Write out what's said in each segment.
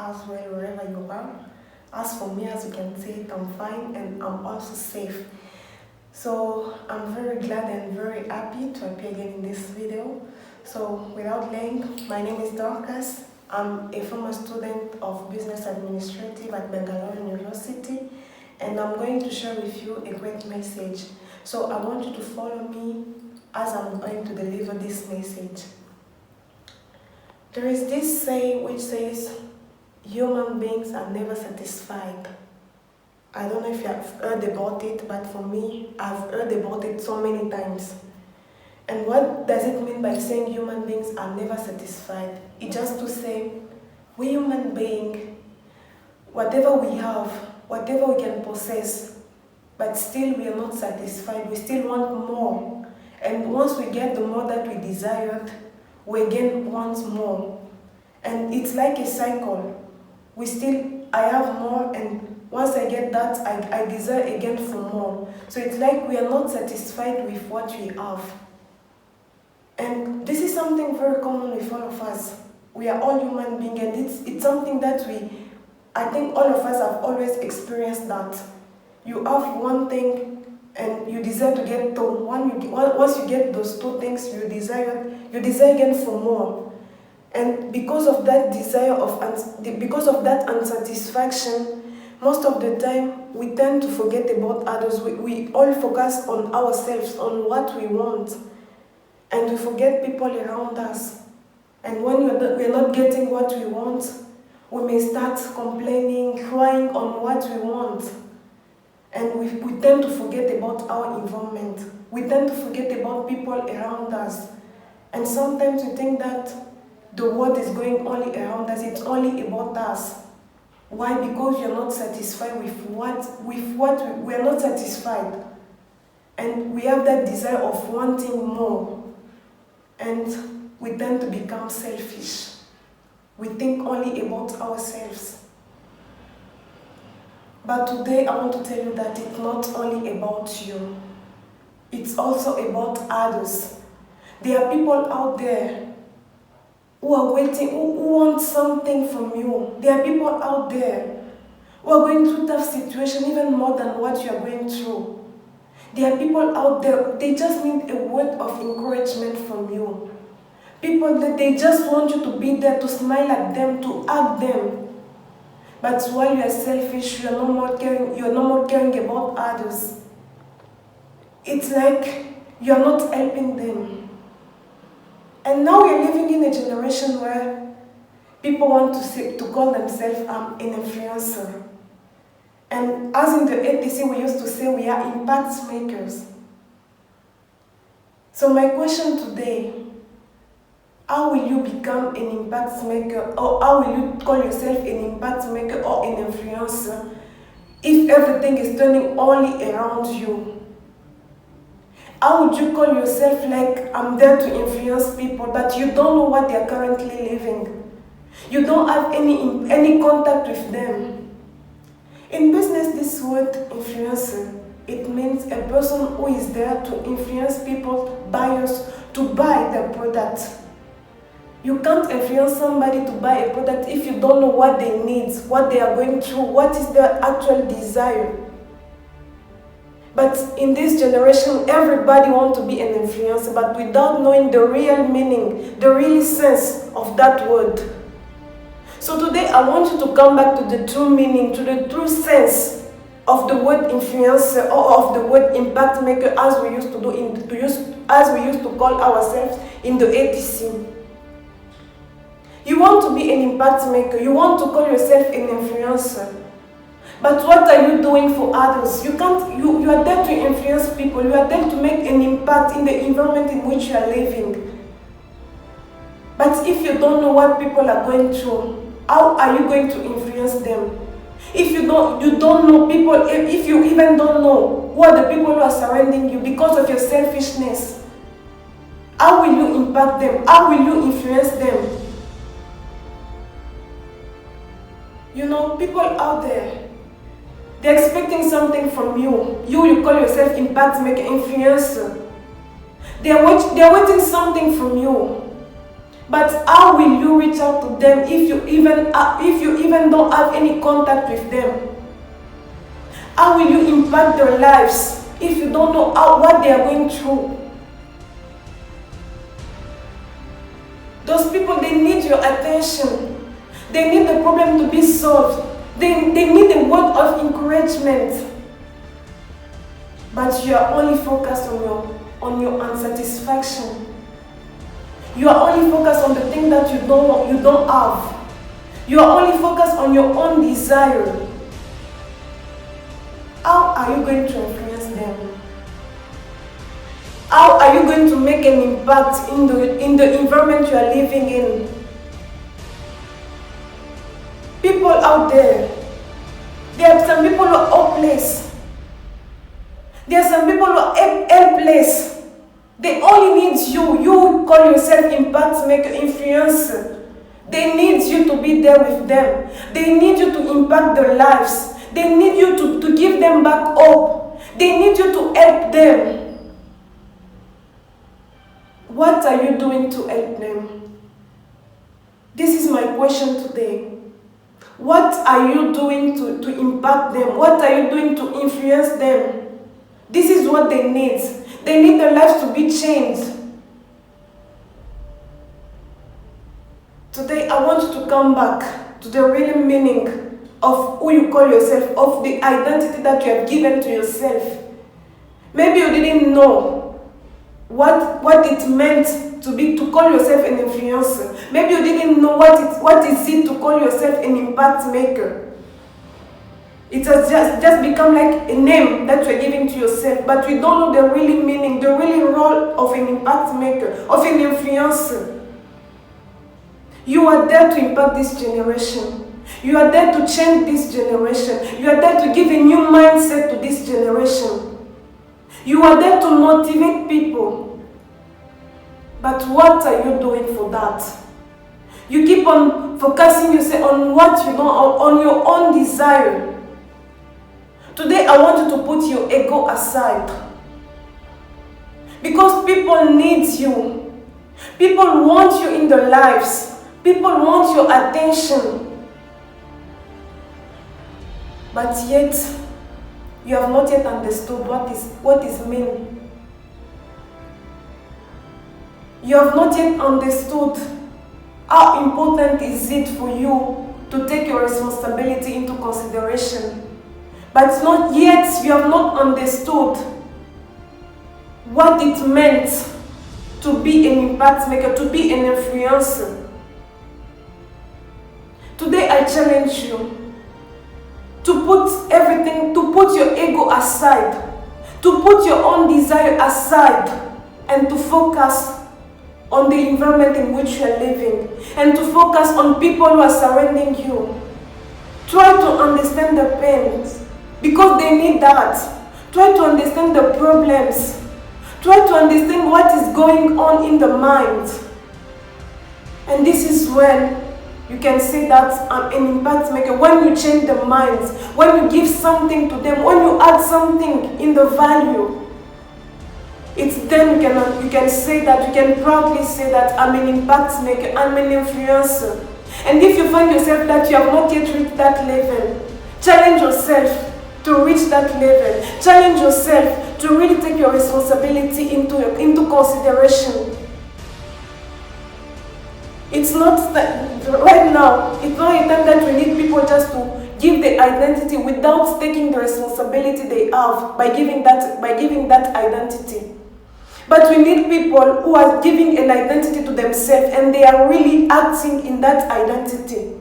as well wherever you are. As for me, as you can see, I'm fine and I'm also safe. So I'm very glad and very happy to appear again in this video. So without delaying, my name is Dorcas. I'm a former student of Business Administrative at Bangalore University, and I'm going to share with you a great message. So I want you to follow me as I'm going to deliver this message. There is this saying which says, human beings are never satisfied. I don't know if you have heard about it, but for me, I've heard about it so many times. And what does it mean by saying human beings are never satisfied? It's just to say, we human beings, whatever we have, whatever we can possess, but still we are not satisfied, we still want more. And once we get the more that we desired, we again want more. And it's like a cycle. I have more, and once I get that, I desire again for more. So it's like we are not satisfied with what we have. And this is something very common with all of us. We are all human beings, and it's something that I think all of us have always experienced that. You have one thing, and you desire to get two. Once you get those two things you desire again for more. And because of that because of that unsatisfaction, most of the time we tend to forget about others. We all focus on ourselves, on what we want, and we forget people around us. And when we're not getting what we want, we may start complaining, crying on what we want. And we tend to forget about our environment. We tend to forget about people around us. And sometimes we think that the world is going only around us, it's only about us. Why? Because you're not satisfied with what we are not satisfied. And we have that desire of wanting more. And we tend to become selfish. We think only about ourselves. But today I want to tell you that it's not only about you. It's also about others. There are people out there who are waiting, who want something from you. There are people out there who are going through tough situations even more than what you are going through. There are people out there, they just need a word of encouragement from you. People that they just want you to be there, to smile at them, to hug them. But while you are selfish, you are no more caring about others. It's like you are not helping them. And now we are living in a generation where people want to call themselves an influencer. And as in the A.T.C, we used to say we are impact makers. So my question today, how will you become an impact maker, or how will you call yourself an impact maker or an influencer if everything is turning only around you? How would you call yourself like, I'm there to influence people, but you don't know what they are currently living? You don't have any contact with them. In business, this word influencer, it means a person who is there to influence people, buyers, to buy their product. You can't influence somebody to buy a product if you don't know what they need, what they are going through, what is their actual desire. But in this generation, everybody wants to be an influencer, but without knowing the real meaning, the real sense of that word. So today I want you to come back to the true meaning, to the true sense of the word influencer, or of the word impact maker, as we used to call ourselves in the A.T.C. You want to be an impact maker, you want to call yourself an influencer. But what are you doing for others? You are there to influence people, you are there to make an impact in the environment in which you are living. But if you don't know what people are going through, how are you going to influence them? If you don't know people, if you even don't know who are the people who are surrounding you because of your selfishness, how will you impact them? How will you influence them? You know, people out there, they're expecting something from you. You call yourself impact maker, influencer. They're waiting something from you. But how will you reach out to them if you even don't have any contact with them? How will you impact their lives if you don't know what they are going through? Those people, they need your attention. They need the problem to be solved. They need a word of encouragement. But you are only focused on your unsatisfaction. You are only focused on the thing that you don't have. You are only focused on your own desire. How are you going to influence them? How are you going to make an impact in the environment you are living in? People out there are some people who are hopeless. There are some people who are helpless. They only need you. You call yourself impact maker, influencer. They need you to be there with them. They need you to impact their lives. They need you to give them back hope. They need you to help them. What are you doing to help them? This is my question today. What are you doing to impact them? What are you doing to influence them? This is what they need. They need their lives to be changed. Today, I want you to come back to the real meaning of who you call yourself, of the identity that you have given to yourself. Maybe you didn't know what it meant to call yourself an influencer. Maybe you didn't know what is it to call yourself an impact maker. It has just become like a name that you're giving to yourself, but we don't know the real meaning, the real role of an impact maker, of an influencer. You are there to impact this generation. You are there to change this generation. You are there to give a new mindset to this generation. You are there to motivate people. But what are you doing for that? You keep on focusing yourself on what you know, on your own desire. Today I want you to put your ego aside. Because people need you. People want you in their lives. People want your attention. But yet, you have not yet understood what is mean. You have not yet understood how important is it for you to take your responsibility into consideration. But not yet, you have not understood what it meant to be an impact maker, to be an influencer. Today I challenge you to put everything, to put your ego aside, to put your own desire aside, and to focus on the environment in which you are living, and to focus on people who are surrounding you. Try to understand the pains, because they need that. Try to understand the problems. Try to understand what is going on in the mind. And this is when you can say that I'm an impact maker. When you change the minds, when you give something to them, when you add something in the value, it's then you can say that, you can proudly say that I'm an impact maker, I'm an influencer. And if you find yourself that you have not yet reached that level, challenge yourself to reach that level. Challenge yourself to really take your responsibility into consideration. It's not that right now, it's not a time that we need people just to give the identity without taking the responsibility they have by giving that identity. But we need people who are giving an identity to themselves and they are really acting in that identity.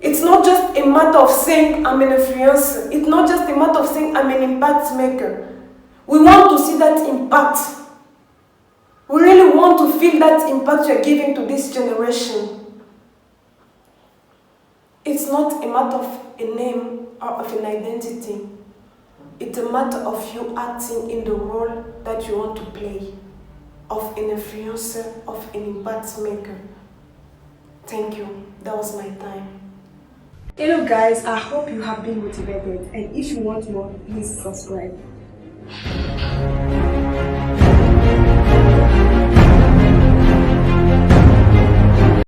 It's not just a matter of saying I'm an influencer. It's not just a matter of saying I'm an impact maker. We want to see that impact. We really want to feel that impact you're giving to this generation. It's not a matter of a name or of an identity. It's a matter of you acting in the role that you want to play, of an influencer, of an impact maker. Thank you. That was my time. Hello guys, I hope you have been motivated, and if you want more, please subscribe.